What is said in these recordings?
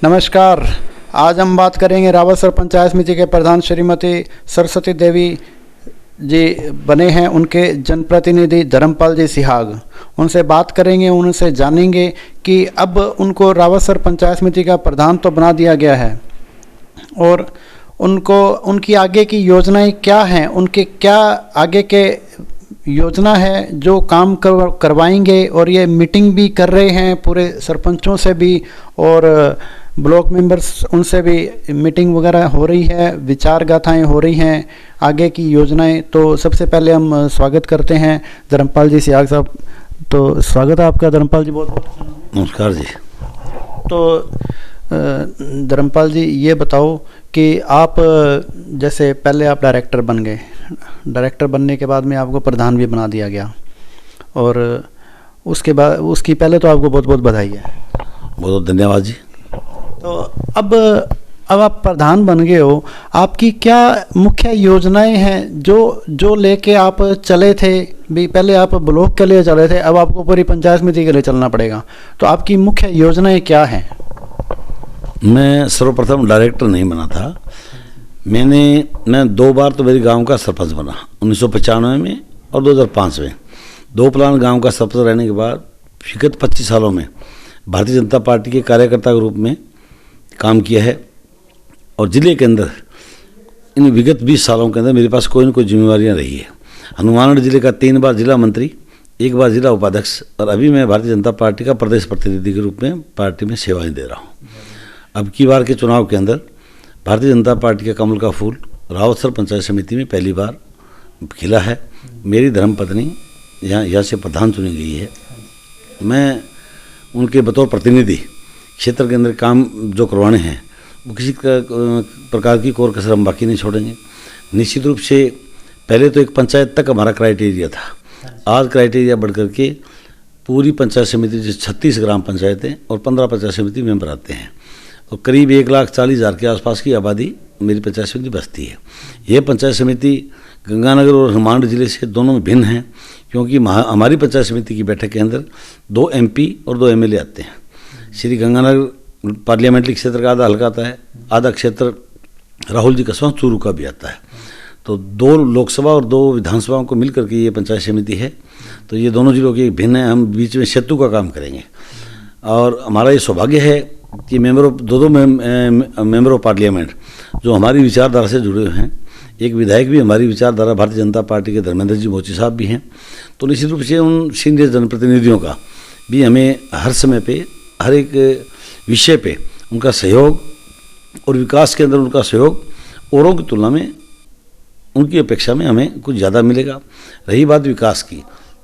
नमस्कार। आज हम बात करेंगे रावतसर पंचायत समिति के प्रधान श्रीमती सरस्वती देवी जी बने हैं, उनके जनप्रतिनिधि धर्मपाल जी सिहाग। उनसे बात करेंगे, उनसे जानेंगे कि अब उनको रावतसर पंचायत समिति का प्रधान तो बना दिया गया है और उनको उनकी आगे की योजनाएं क्या हैं, उनके क्या आगे के योजना है जो काम करवाएंगे। और ये मीटिंग भी कर रहे हैं पूरे सरपंचों से भी और ब्लॉक मेंबर्स, उनसे भी मीटिंग वगैरह हो रही है, विचार गाथाएं हो रही हैं, आगे की योजनाएं। तो सबसे पहले हम स्वागत करते हैं धर्मपाल जी सिहाग साहब। तो स्वागत है आपका धर्मपाल जी, बहुत बहुत नमस्कार जी। तो धर्मपाल जी ये बताओ कि आप जैसे पहले आप डायरेक्टर बन गए, डायरेक्टर बनने के बाद में आपको प्रधान भी बना दिया गया और उसके बाद उसकी पहले तो आपको बहुत बहुत बधाई है। बहुत बहुत धन्यवाद जी। तो अब आप प्रधान बन गए हो, आपकी क्या मुख्य योजनाएं हैं जो लेके आप चले थे? भी पहले आप ब्लॉक के लिए चले थे, अब आपको पूरी पंचायत समिति के लिए चलना पड़ेगा, तो आपकी मुख्य योजनाएं क्या हैं? मैं सर्वप्रथम डायरेक्टर नहीं बना था। मैं 2 बार तो मेरे गांव का सरपंच बना, 1995 में और 2005 में। 2 प्लान गांव का सरपंच रहने के बाद विगत 25 सालों में भारतीय जनता पार्टी के कार्यकर्ता के रूप में काम किया है और ज़िले के अंदर इन विगत 20 सालों के अंदर मेरे पास कोई न कोई जिम्मेवारियाँ रही है। हनुमानगढ़ जिले का 3 बार जिला मंत्री, 1 बार जिला उपाध्यक्ष और अभी मैं भारतीय जनता पार्टी का प्रदेश प्रतिनिधि के रूप में पार्टी में सेवाएं दे रहा हूँ। अब की बार के चुनाव के अंदर भारतीय जनता पार्टी का कमल का फूल रावतसर पंचायत समिति में पहली बार खिला है। मेरी धर्मपत्नी यहाँ से प्रधान चुनी गई है। मैं उनके बतौर प्रतिनिधि क्षेत्र के अंदर काम जो करवाने हैं वो किसी प्रकार की कोर कसर हम बाकी नहीं छोड़ेंगे। निश्चित रूप से पहले तो एक पंचायत तक हमारा क्राइटेरिया था, आज क्राइटेरिया बढ़ करके पूरी पंचायत समिति जो 36 ग्राम पंचायतें और 15 पंचायत समिति मेंबर आते हैं और करीब 1,40,000 के आसपास की आबादी मेरी पंचायत समिति बसती है। यह पंचायत समिति गंगानगर और हनुमानगढ़ जिले से दोनों में भिन्न है, क्योंकि हमारी पंचायत समिति की बैठक के अंदर 2 MP और 2 MLA आते हैं। श्री गंगानगर पार्लियामेंट्री क्षेत्र का आधा हल्का आता है, आधा क्षेत्र राहुल जी कस्बा चूरू का भी आता है। तो 2 लोकसभा और 2 विधानसभाओं को मिलकर के ये पंचायत समिति है। तो ये दोनों जिलों के भिन्न है, हम बीच में सेतु का काम करेंगे। और हमारा ये सौभाग्य है कि दो मेंबर ऑफ पार्लियामेंट जो हमारी विचारधारा से जुड़े हुए हैं, एक विधायक भी हमारी विचारधारा भारतीय जनता पार्टी के धर्मेंद्र जी मोची साहब भी हैं। तो निश्चित रूप से उन सीनियर जनप्रतिनिधियों का भी हमें हर समय पे, हर एक विषय पे उनका सहयोग और विकास के अंदर उनका सहयोग औरों की तुलना में, उनकी अपेक्षा में हमें कुछ ज़्यादा मिलेगा। रही बात विकास की,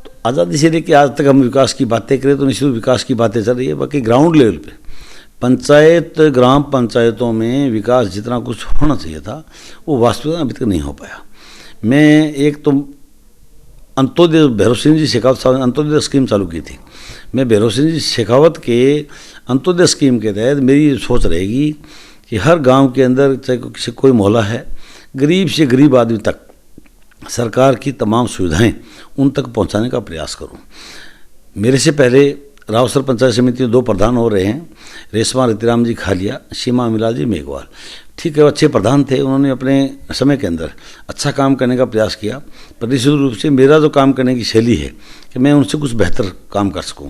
तो आज़ादी से लेकर आज तक हम विकास की बातें करें तो निश्चित विकास की बातें चल रही है। बाकी ग्राउंड लेवल पे पंचायत, ग्राम पंचायतों में विकास जितना कुछ होना चाहिए था वो वास्तविकता अभी तक नहीं हो पाया। मैं एक तो अंत्योदय भैरव सिंह जी शेखावत साहब ने अंत्योदय स्कीम चालू की थी। मैं भैरव सिंह जी शेखावत के अंत्योदय स्कीम के तहत मेरी सोच रहेगी कि हर गांव के अंदर चाहे किसी कोई मोहल्ला है, गरीब से गरीब आदमी तक सरकार की तमाम सुविधाएं उन तक पहुंचाने का प्रयास करूं। मेरे से पहले रावतसर पंचायत समिति में 2 प्रधान हो रहे हैं, रेशमा रतिराम जी खालिया, सीमा अमिला जी मेघवाल। ठीक है, अच्छे प्रधान थे, उन्होंने अपने समय के अंदर अच्छा काम करने का प्रयास किया। पर निश्चित रूप से मेरा जो काम करने की शैली है कि मैं उनसे कुछ बेहतर काम कर सकूं,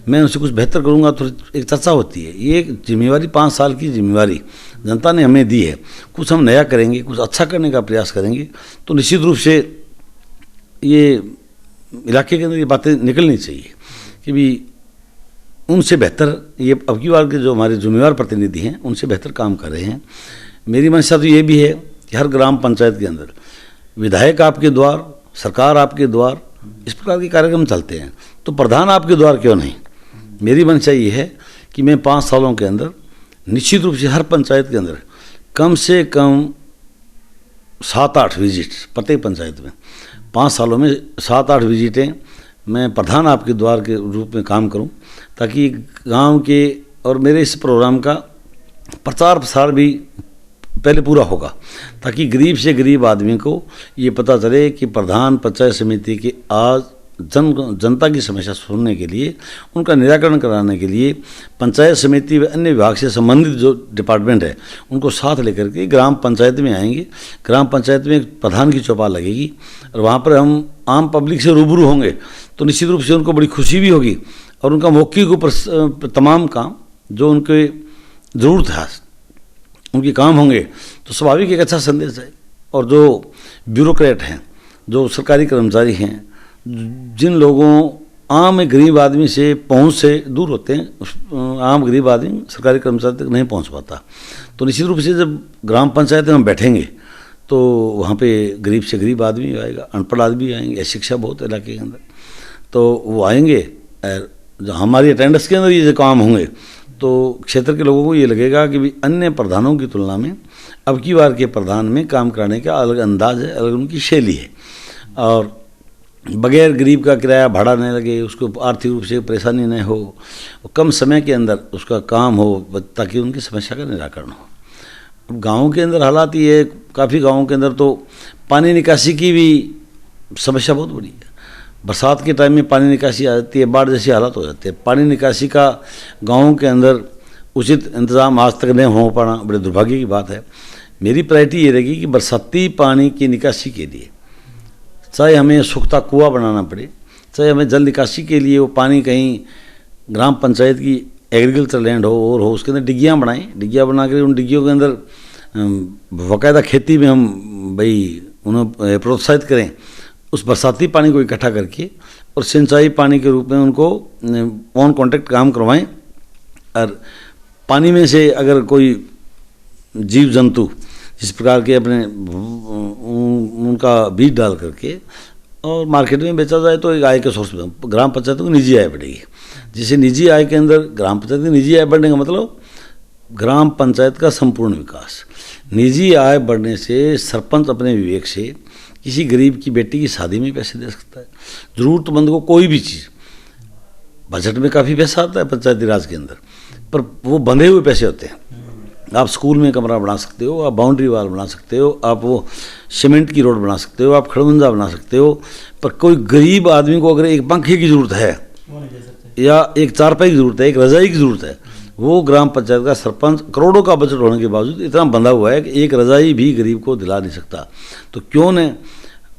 मैं उनसे कुछ बेहतर करूंगा तो एक चर्चा होती है। ये एक जिम्मेवारी, 5 साल की जिम्मेवारी जनता ने हमें दी है। कुछ हम नया करेंगे, कुछ अच्छा करने का प्रयास करेंगे तो निश्चित रूप से ये इलाके के अंदर ये बातें निकलनी चाहिए कि भी उनसे बेहतर ये अब की बार के जो हमारे जिम्मेवार प्रतिनिधि हैं उनसे बेहतर काम कर रहे हैं। मेरी मंशा तो ये भी है कि हर ग्राम पंचायत के अंदर विधायक आपके द्वार, सरकार आपके द्वार, इस प्रकार के कार्यक्रम चलते हैं, तो प्रधान आपके द्वार क्यों नहीं। मेरी मंशा ये है कि मैं 5 सालों के अंदर निश्चित रूप से हर पंचायत के अंदर कम से कम 7-8 विजिट प्रत्येक पंचायत में, 5 सालों में 7-8 विजिटें मैं प्रधान आपके द्वार के रूप में काम करूं, ताकि गांव के और मेरे इस प्रोग्राम का प्रचार प्रसार भी पहले पूरा होगा, ताकि गरीब से गरीब आदमी को ये पता चले कि प्रधान पंचायत समिति के आज जनता की समस्या सुनने के लिए, उनका निराकरण कराने के लिए पंचायत समिति व अन्य विभाग से संबंधित जो डिपार्टमेंट है उनको साथ लेकर के ग्राम पंचायत में आएंगे। ग्राम पंचायत में एक प्रधान की चौपाल लगेगी और वहाँ पर हम आम पब्लिक से रूबरू होंगे, तो निश्चित रूप से उनको बड़ी खुशी भी होगी और उनका मौके के ऊपर तमाम काम जो उनके ज़रूरत है उनके काम होंगे, तो स्वाभाविक एक अच्छा संदेश है। और जो ब्यूरोक्रेट हैं, जो सरकारी कर्मचारी हैं, जिन लोगों आम एक गरीब आदमी से पहुंच से दूर होते हैं, आम गरीब आदमी सरकारी कर्मचारी तक नहीं पहुंच पाता, तो निश्चित रूप से जब ग्राम पंचायत में हम बैठेंगे तो वहाँ पे गरीब से गरीब आदमी भी आएगा, अनपढ़ आदमी भी आएंगे, शिक्षा बहुत है इलाके के अंदर, तो वो आएंगे। जो हमारी अटेंडेंस के अंदर ये जो काम होंगे तो क्षेत्र के लोगों को ये लगेगा कि भी अन्य प्रधानों की तुलना में अब की बार के प्रधान में काम कराने का अलग अंदाज है, अलग उनकी शैली है, और बगैर गरीब का किराया भाड़ा नहीं लगे, उसको आर्थिक रूप से परेशानी नहीं हो, कम समय के अंदर उसका काम हो ताकि उनकी समस्या का निराकरण हो। अब गाँव के अंदर हालात ये है, काफ़ी गाँवों के अंदर तो पानी निकासी की भी समस्या बहुत बड़ी है। बरसात के टाइम में पानी निकासी आ जाती है, बाढ़ जैसी हालत हो जाती है। पानी निकासी का गाँव के अंदर उचित इंतज़ाम आज तक नहीं हो पाना बड़े दुर्भाग्य की बात है। मेरी प्रायोरिटी ये रहेगी कि बरसाती पानी की निकासी के लिए चाहे हमें सूखता कुआं बनाना पड़े, चाहे हमें जल निकासी के लिए वो पानी कहीं ग्राम पंचायत की एग्रीकल्चर लैंड हो और हो उसके अंदर डिग्गियाँ बनाएं, डिग्गियाँ बना कर उन डिग्गियों के अंदर बाकायदा खेती में हम उन्हें प्रोत्साहित करें, उस बरसाती पानी को इकट्ठा करके और सिंचाई पानी के रूप में उनको ऑन कॉन्ट्रैक्ट काम करवाएं। और पानी में से अगर कोई जीव जंतु जिस प्रकार के अपने उनका बीज डाल करके और मार्केट में बेचा जाए तो एक आय के सोर्स में ग्राम पंचायत को निजी आय बढ़ेगी। जिसे निजी आय के अंदर ग्राम पंचायत की निजी आय बढ़ने का मतलब ग्राम पंचायत का संपूर्ण विकास। निजी आय बढ़ने से सरपंच अपने विवेक से किसी गरीब की बेटी की शादी में पैसे दे सकता है, ज़रूरतमंद को कोई भी चीज़। बजट में काफ़ी पैसा आता है पंचायती राज के अंदर, पर वो बंधे हुए पैसे होते हैं। आप स्कूल में कमरा बना सकते हो, आप बाउंड्री वाल बना सकते हो, आप वो सीमेंट की रोड बना सकते हो, आप खड़बंजा बना सकते हो, पर कोई गरीब आदमी को अगर एक पंखे की ज़रूरत है या एक चारपाई की ज़रूरत है, एक रज़ाई की ज़रूरत है, वो ग्राम पंचायत का सरपंच करोड़ों का बजट होने के बावजूद इतना बंधा हुआ है कि एक रज़ाई भी गरीब को दिला नहीं सकता। तो क्यों न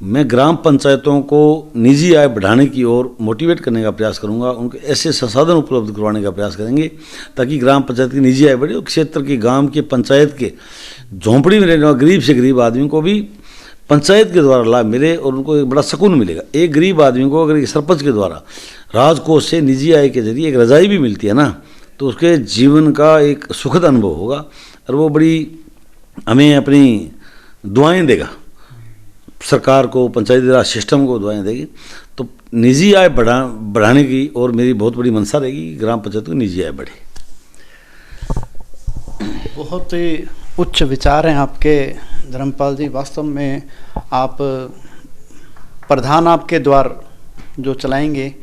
मैं ग्राम पंचायतों को निजी आय बढ़ाने की ओर मोटिवेट करने का प्रयास करूंगा, उनको ऐसे संसाधन उपलब्ध करवाने का प्रयास करेंगे ताकि ग्राम पंचायत की निजी आय बढ़े और क्षेत्र के गांव के पंचायत के झोंपड़ी में रहने वाले गरीब से गरीब आदमी को भी पंचायत के द्वारा लाभ मिले और उनको एक बड़ा सुकून मिलेगा। एक गरीब आदमी को अगर सरपंच के द्वारा राजकोष से निजी आय के जरिए एक रज़ाई भी मिलती है ना, तो उसके जीवन का एक सुखद अनुभव होगा और वो बड़ी हमें अपनी दुआएं देगा, सरकार को, पंचायती राज सिस्टम को दुआएं देगी। तो निजी आय बढ़ाने की और मेरी बहुत बड़ी मंशा रहेगी कि ग्राम पंचायत को निजी आय बढ़े। बहुत ही उच्च विचार हैं आपके धर्मपाल जी। वास्तव में आप प्रधान आपके द्वार जो चलाएंगे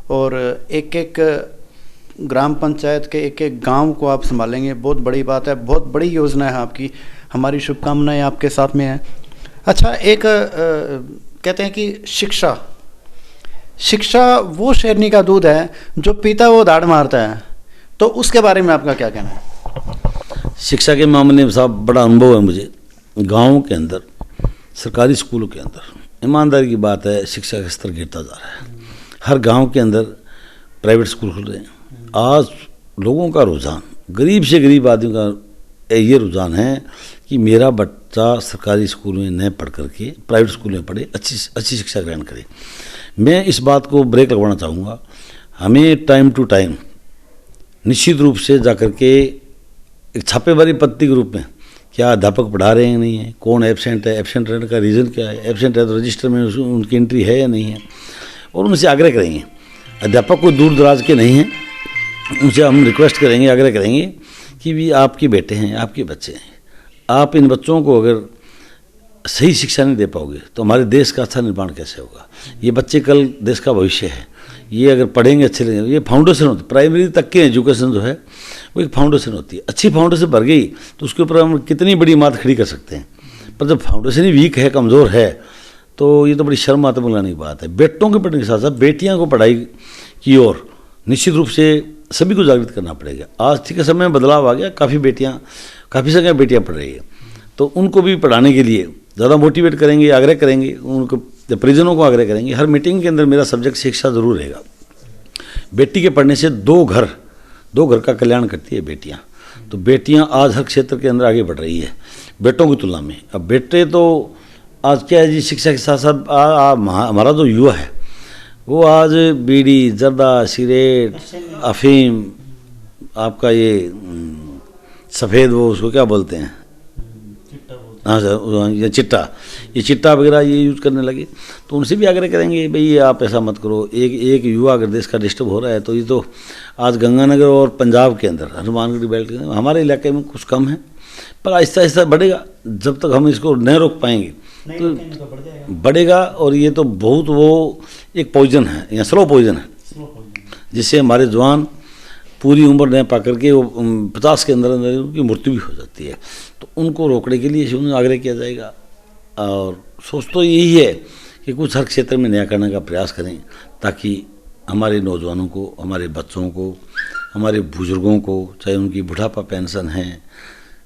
और एक एक ग्राम पंचायत के एक एक गांव को आप संभालेंगे, बहुत बड़ी बात है, बहुत बड़ी योजना है आपकी। हमारी शुभकामनाएं आपके साथ में हैं। अच्छा, एक कहते हैं कि शिक्षा वो शेरनी का दूध है, जो पीता वो दाढ़ मारता है, तो उसके बारे में आपका क्या कहना है? शिक्षा के मामले में साहब बड़ा अनुभव है मुझे। गाँव के अंदर सरकारी स्कूलों के अंदर ईमानदारी की बात है, शिक्षा का स्तर गिरता जा रहा है। हर गांव के अंदर प्राइवेट स्कूल खुल रहे हैं। आज लोगों का रुझान, गरीब से गरीब आदमी का ये रुझान है कि मेरा बच्चा सरकारी स्कूल में न पढ़ करके प्राइवेट स्कूल में पढ़े, अच्छी शिक्षा ग्रहण करे। मैं इस बात को ब्रेक लगवाना चाहूँगा। हमें टाइम टू टाइम निश्चित रूप से जा कर के एक छापेमारी पत्ती के रूप में क्या अध्यापक पढ़ा रहे हैं नहीं है, कौन एब्सेंट है, एब्सेंट रहने का रीज़न क्या है, एब्सेंट है तो रजिस्टर में उनकी एंट्री है या नहीं है, और उनसे आग्रह करेंगे। अध्यापक कोई दूर दराज के नहीं हैं, उनसे हम रिक्वेस्ट करेंगे, आग्रह करेंगे कि भी आपके बेटे हैं, आपके बच्चे हैं, आप इन बच्चों को अगर सही शिक्षा नहीं दे पाओगे तो हमारे देश का अच्छा निर्माण कैसे होगा। ये बच्चे कल देश का भविष्य है, ये अगर पढ़ेंगे अच्छे लगेंगे। ये फाउंडेशन होती है, प्राइमरी तक के एजुकेशन जो है वो एक फाउंडेशन होती है। अच्छी फाउंडेशन भर गई तो उसके ऊपर हम कितनी बड़ी बात खड़ी कर सकते हैं, पर जब फाउंडेशन ही वीक है, कमज़ोर है, तो ये तो बड़ी शर्म आते बुलाने की बात है। बेटों के पढ़ने के साथ साथ बेटियां को पढ़ाई की ओर निश्चित रूप से सभी को जागृत करना पड़ेगा। आज के समय में बदलाव आ गया, काफ़ी जगह बेटियां पढ़ रही है, तो उनको भी पढ़ाने के लिए ज़्यादा मोटिवेट करेंगे, आग्रह करेंगे, उनको परिजनों को आग्रह करेंगे। हर मीटिंग के अंदर मेरा सब्जेक्ट शिक्षा ज़रूर रहेगा। बेटी के पढ़ने से दो घर का कल्याण करती है बेटियाँ। तो बेटियाँ आज हर क्षेत्र के अंदर आगे बढ़ रही है बेटों की तुलना में। अब बेटे तो आज क्या है जी, शिक्षा के साथ साथ हमारा जो युवा है वो आज बीड़ी, जर्दा, सिगरेट, अफीम, आपका ये सफ़ेद, वो उसको क्या बोलते हैं, हाँ सर, ये चिट्टा वगैरह ये यूज़ करने लगे। तो उनसे भी आग्रह करेंगे भाई आप ऐसा मत करो। एक युवा अगर देश का डिस्टर्ब हो रहा है तो ये तो आज गंगानगर और पंजाब के अंदर, हनुमानगढ़ बेल्ट के अंदर, हमारे इलाके में कुछ कम है, पर आहिस्ता आहिस्ता बढ़ेगा। जब तक हम इसको नहीं रोक पाएंगे तो बढ़ेगा। और ये तो बहुत वो एक पॉइजन है या स्लो पॉइजन है, जिससे हमारे जवान पूरी उम्र नहीं पा करके वो 50 के अंदर अंदर उनकी मृत्यु भी हो जाती है। तो उनको रोकने के लिए उन्हें आग्रह किया जाएगा। और सोच तो यही है कि कुछ हर क्षेत्र में नया करने का प्रयास करें, ताकि हमारे नौजवानों को, हमारे बच्चों को, हमारे बुजुर्गों को, चाहे उनकी बुढ़ापा पेंशन है,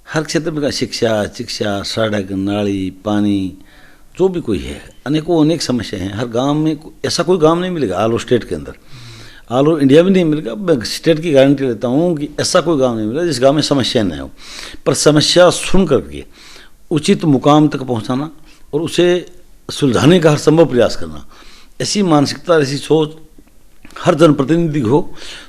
हर क्षेत्र में शिक्षा, सड़क, नाली, पानी, जो भी कोई है, अनेक समस्या हैं। हर गांव में ऐसा कोई गांव नहीं मिलेगा ऑल ओवर स्टेट के अंदर, ऑल ओवर इंडिया में नहीं मिलेगा। मैं स्टेट की गारंटी लेता हूँ कि ऐसा कोई गांव नहीं मिलेगा जिस गांव में समस्या न हो। पर समस्या सुन करके उचित मुकाम तक पहुँचाना और उसे सुलझाने का हर संभव प्रयास करना, ऐसी मानसिकता, ऐसी सोच हर जनप्रतिनिधि हो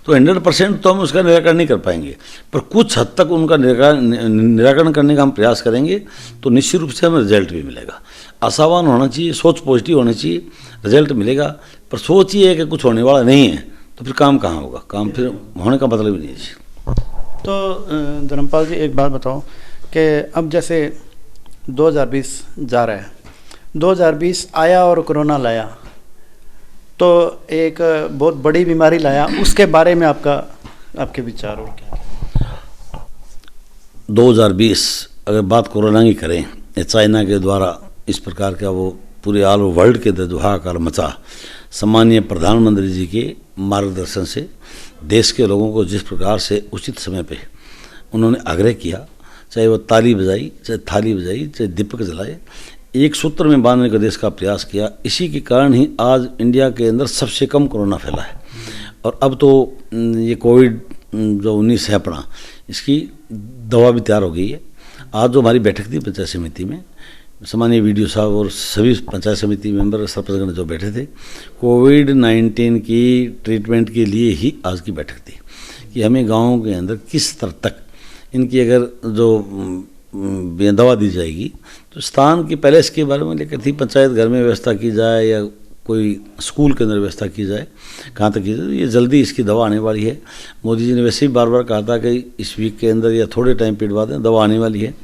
तो 100% तो हम उसका निराकरण नहीं कर पाएंगे, पर कुछ हद तक उनका निराकरण करने का हम प्रयास करेंगे तो निश्चित रूप से हमें रिजल्ट भी मिलेगा। आशावान होना चाहिए, सोच पॉजिटिव होनी चाहिए, रिजल्ट मिलेगा। पर सोच ये है कि कुछ होने वाला नहीं है तो फिर काम कहाँ होगा, काम फिर होने का मतलब ही नहीं है। तो धर्मपाल जी एक बात बताओ कि अब जैसे 2020 जा रहा है, 2020 आया और कोरोना लाया, तो एक बहुत बड़ी बीमारी लाया, उसके बारे में आपके विचार और क्या? 2020 अगर बात कोरोना की करें, चाइना के द्वारा इस प्रकार का वो पूरे ऑल वर्ल्ड के अंदर जो हाहाकार मचा, सम्मानीय प्रधानमंत्री जी के मार्गदर्शन से देश के लोगों को जिस प्रकार से उचित समय पे उन्होंने आग्रह किया, चाहे वो ताली बजाई, चाहे थाली बजाई, चाहे दीपक जलाए, एक सूत्र में बांधने का देश का प्रयास किया, इसी के कारण ही आज इंडिया के अंदर सबसे कम कोरोना फैला है। और अब तो ये कोविड जो 19 है अपना, इसकी दवा भी तैयार हो गई है। आज जो हमारी बैठक थी पंचायत समिति में, सामान्य वीडियो साहब और सभी पंचायत समिति मेंबर, सरपंचगण जो बैठे थे, कोविड-19 की ट्रीटमेंट के लिए ही आज की बैठक थी कि हमें गाँव के अंदर किस स्तर तक इनकी अगर जो दवा दी जाएगी, तो स्थान की पहले इसके बारे में लेकर थी, पंचायत घर में व्यवस्था की जाए या कोई स्कूल के अंदर व्यवस्था की जाए, कहाँ तक की जाए, ये जल्दी इसकी दवा आने वाली है। मोदी जी ने वैसे ही बार बार कहा था कि इस वीक के अंदर या थोड़े टाइम पीरियड बाद दवा आने वाली है।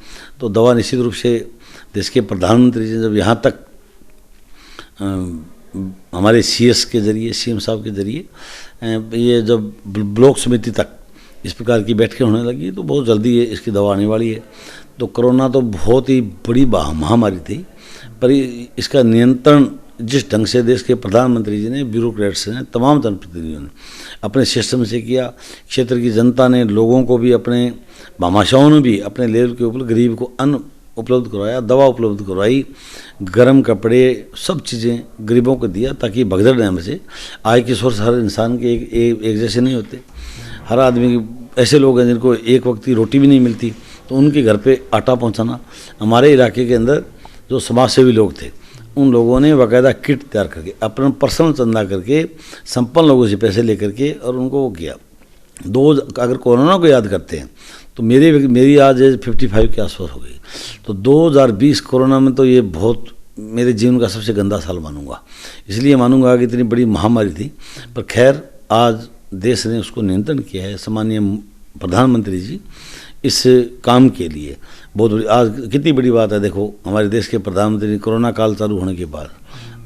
तो दवा निश्चित रूप से देश के प्रधानमंत्री जी जब यहाँ तक हमारे CS के जरिए, CM साहब के जरिए ये जब ब्लॉक समिति तक इस प्रकार की बैठकें होने लगी, तो बहुत जल्दी ये इसकी दवा आने वाली है। तो कोरोना तो बहुत ही बड़ी महामारी थी, पर इसका नियंत्रण जिस ढंग से देश के प्रधानमंत्री जी ने, ब्यूरोक्रेट्स ने, तमाम जनप्रतिनिधियों ने अपने सिस्टम से किया, क्षेत्र की जनता ने, लोगों को भी, अपने भामाशाहों ने भी अपने लेवल के ऊपर गरीब को अन्न उपलब्ध करवाया, दवा उपलब्ध करवाई, गर्म कपड़े, सब चीज़ें गरीबों को दिया ताकि भगदड़ न मचे। आय के सोर्स हर इंसान के एक जैसे नहीं होते, हर आदमी ऐसे लोग हैं जिनको एक वक्त की रोटी भी नहीं मिलती, तो उनके घर पे आटा पहुंचाना। हमारे इलाके के अंदर जो समाजसेवी लोग थे, उन लोगों ने बाकायदा किट तैयार करके अपना पर्सनल चंदा करके संपन्न लोगों से पैसे लेकर के और उनको वो किया। अगर कोरोना को याद करते हैं तो मेरी आज एज 55 के आसपास हो गई। तो 2020 कोरोना में तो ये बहुत मेरे जीवन का सबसे गंदा साल मानूंगा, इसलिए मानूंगा कि इतनी बड़ी महामारी थी, पर खैर आज देश ने उसको नियंत्रण किया है। सामान्य प्रधानमंत्री जी इस काम के लिए बहुत बड़ी, आज कितनी बड़ी बात है। देखो हमारे देश के प्रधानमंत्री ने कोरोना काल चालू होने के बाद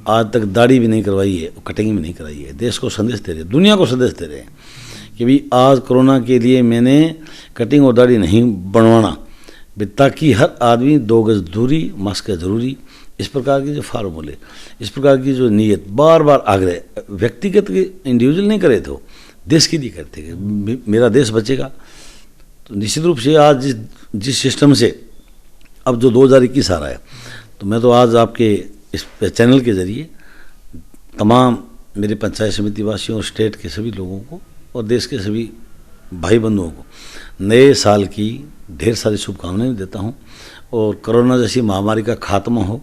आज तक दाढ़ी भी नहीं करवाई है, कटिंग भी नहीं कराई है। देश को संदेश दे रहे, दुनिया को संदेश दे रहे हैं कि भाई आज कोरोना के लिए मैंने कटिंग और दाढ़ी नहीं बनवाना, ताकि हर आदमी 2 गज दूरी, मास्क है ज़रूरी, इस प्रकार के जो फार्मूले, इस प्रकार की जो नीयत, बार बार आग्रह व्यक्तिगत के इंडिविजुअल नहीं करे थे, देश के लिए करते कि मेरा देश बचेगा। तो निश्चित रूप से आज जिस सिस्टम से अब जो 2021 आ रहा है, तो मैं तो आज आपके इस चैनल के ज़रिए तमाम मेरे पंचायत समिति वासियों और स्टेट के सभी लोगों को और देश के सभी भाई बंधुओं को नए साल की ढेर सारी शुभकामनाएं देता हूं। और कोरोना जैसी महामारी का खात्मा हो,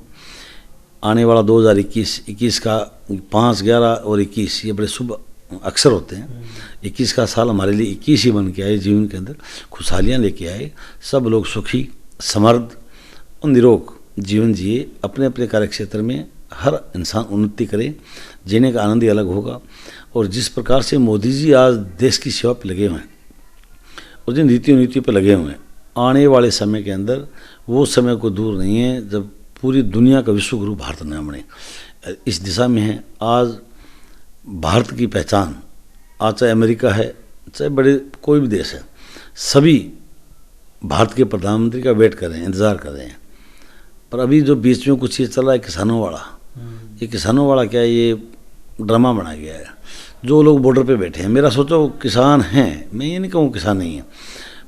आने वाला 2021 का 5, 11 और 21 ये बड़े शुभ अक्षर होते हैं। 21 का साल हमारे लिए 21 ही बन के आए, जीवन के अंदर खुशहालियाँ लेके आए, सब लोग सुखी समृद्ध और निरोग जीवन जिए, अपने अपने कार्यक्षेत्र में हर इंसान उन्नति करे, जीने का आनंद ही अलग होगा। और जिस प्रकार से मोदी जी आज देश की सेवा पर लगे हुए हैं और जिन नीतियों पर लगे हुए हैं, आने वाले समय के अंदर वो समय को दूर नहीं है जब पूरी दुनिया का विश्व गुरु भारत नाम बने, इस दिशा में है। आज भारत की पहचान, आज चाहे अमेरिका है, चाहे बड़े कोई भी देश है, सभी भारत के प्रधानमंत्री का वेट कर रहे हैं, इंतज़ार कर रहे हैं। पर अभी जो बीच में कुछ ये चल रहा है किसानों वाला, ये किसानों वाला क्या है, ये ड्रामा बना गया है। जो लोग बॉर्डर पे बैठे हैं, मेरा सोचो किसान हैं, मैं ये नहीं कहूँ किसान नहीं है,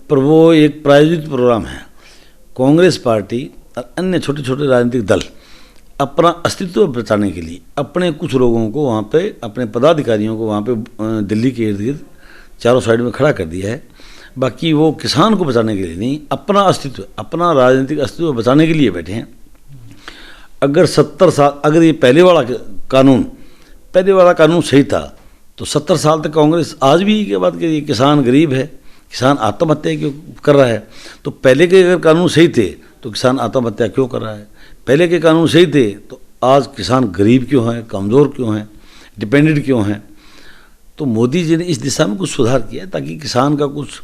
पर वो एक प्रायोजित प्रोग्राम है। कांग्रेस पार्टी और अन्य छोटे छोटे राजनीतिक दल अपना अस्तित्व बचाने के लिए अपने कुछ लोगों को वहाँ पे, अपने पदाधिकारियों को वहाँ पे दिल्ली के इर्द गिर्द चारों साइड में खड़ा कर दिया है। बाकी वो किसान को बचाने के लिए नहीं, अपना अस्तित्व, अपना राजनीतिक अस्तित्व बचाने के लिए बैठे हैं। अगर 70 साल, अगर ये पहले वाला कानून सही था तो 70 साल तक कांग्रेस आज भी ये बात करिए, किसान गरीब है, किसान आत्महत्या क्यों कर रहा है। तो पहले के अगर कानून सही थे तो किसान आत्महत्या क्यों कर रहा है, पहले के कानून सही थे तो आज किसान गरीब क्यों हैं, कमज़ोर क्यों हैं, डिपेंडेंट क्यों हैं। तो मोदी जी ने इस दिशा में कुछ सुधार किया ताकि किसान का कुछ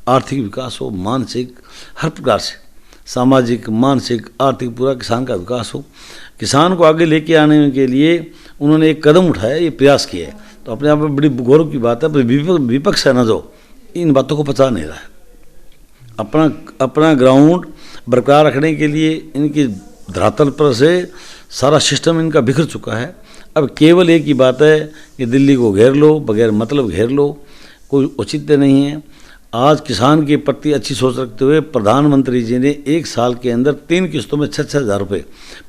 आर्थिक विकास हो, मानसिक हर प्रकार से, सामाजिक, मानसिक, आर्थिक, पूरा किसान का विकास हो। किसान को आगे लेके आने के लिए उन्होंने एक कदम उठाया, ये प्रयास किया है, तो अपने आप में बड़ी गौरव की बात है। पर विपक्ष है ना, जो इन बातों को पचा नहीं रहा है, अपना ग्राउंड बरकरार रखने के लिए इनकी धरातल पर से सारा सिस्टम इनका बिखर चुका है। अब केवल एक ही बात है कि दिल्ली को घेर लो, बगैर मतलब घेर लो, कोई औचित्य नहीं है। आज किसान के प्रति अच्छी सोच रखते हुए प्रधानमंत्री जी ने 1 साल के अंदर 3 किस्तों में 6-6 हज़ार रुपये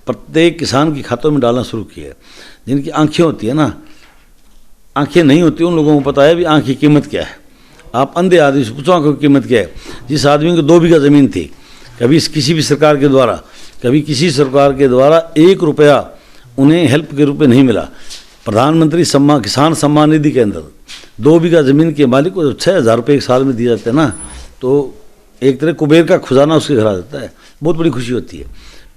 प्रत्येक किसान के खातों में डालना शुरू किया है। जिनकी आंखें होती है ना, आंखें नहीं होती उन लोगों को पता है भी आँख की कीमत क्या है। आप अंधे आदमी से पूछो आँखों की कीमत क्या है। जिस आदमी को 2 बीघा ज़मीन थी, कभी किसी भी सरकार के द्वारा, कभी किसी सरकार के द्वारा 1 रुपया उन्हें हेल्प के रूप में नहीं मिला, प्रधानमंत्री किसान सम्मान निधि के अंदर 2 बीघा ज़मीन के मालिक को 6,000 रुपये 1 साल में दिए जाते हैं ना, तो एक तरह कुबेर का खजाना उसके घर आ जाता है, बहुत बड़ी खुशी होती है।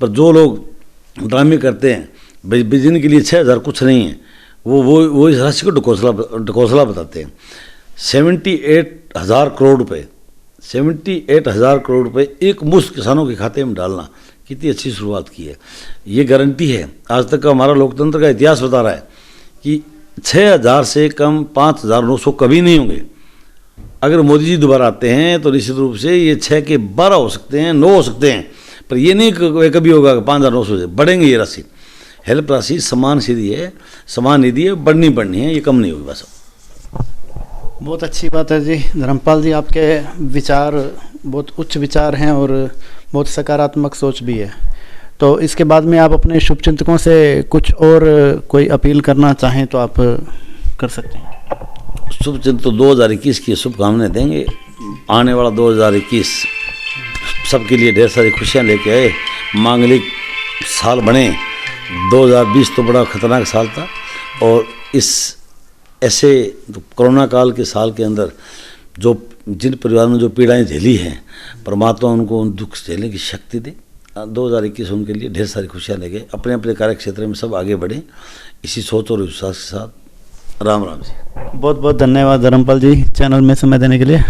पर जो लोग ड्रामे करते हैं जिनके लिए 6,000 कुछ नहीं है, वो इस राशि को ढकोसला बताते हैं। 78,000 करोड़ रुपये, 78,000 करोड़ रुपये एक मुश्त किसानों के खाते में डालना कितनी अच्छी शुरुआत की है। ये गारंटी है, आज तक का हमारा लोकतंत्र का इतिहास बता रहा है कि 6,000 से कम 5,900 कभी नहीं होंगे। अगर मोदी जी दोबारा आते हैं तो निश्चित रूप से ये 6 के 12 हो सकते हैं, 9 हो सकते हैं, पर ये नहीं कभी होगा कि 5,900 से बढ़ेंगे। ये राशि, हेल्प राशि समान सीधी है, समान निधि है, बढ़नी है, ये कम नहीं होगी बस। बहुत अच्छी बात है जी धर्मपाल जी, आपके विचार बहुत उच्च विचार हैं और बहुत सकारात्मक सोच भी है। तो इसके बाद में आप अपने शुभचिंतकों से कुछ और कोई अपील करना चाहें तो आप कर सकते हैं। शुभचिंतक तो 2021 की शुभकामनाएं देंगे। आने वाला 2021 सबके लिए ढेर सारी खुशियां लेके आए, मांगलिक साल बने। 2020 तो बड़ा खतरनाक साल था और इस ऐसे कोरोना काल के साल के अंदर जिन परिवारों ने जो पीड़ाएं झेली हैं, परमात्मा उनको उन दुख झेलने की शक्ति दे। 2021 उनके लिए ढेर सारी खुशियाँ लेके अपने अपने कार्य क्षेत्र में सब आगे बढ़ें, इसी सोच और विश्वास के साथ। राम राम जी। बहुत बहुत धन्यवाद धर्मपाल जी चैनल में समय देने के लिए।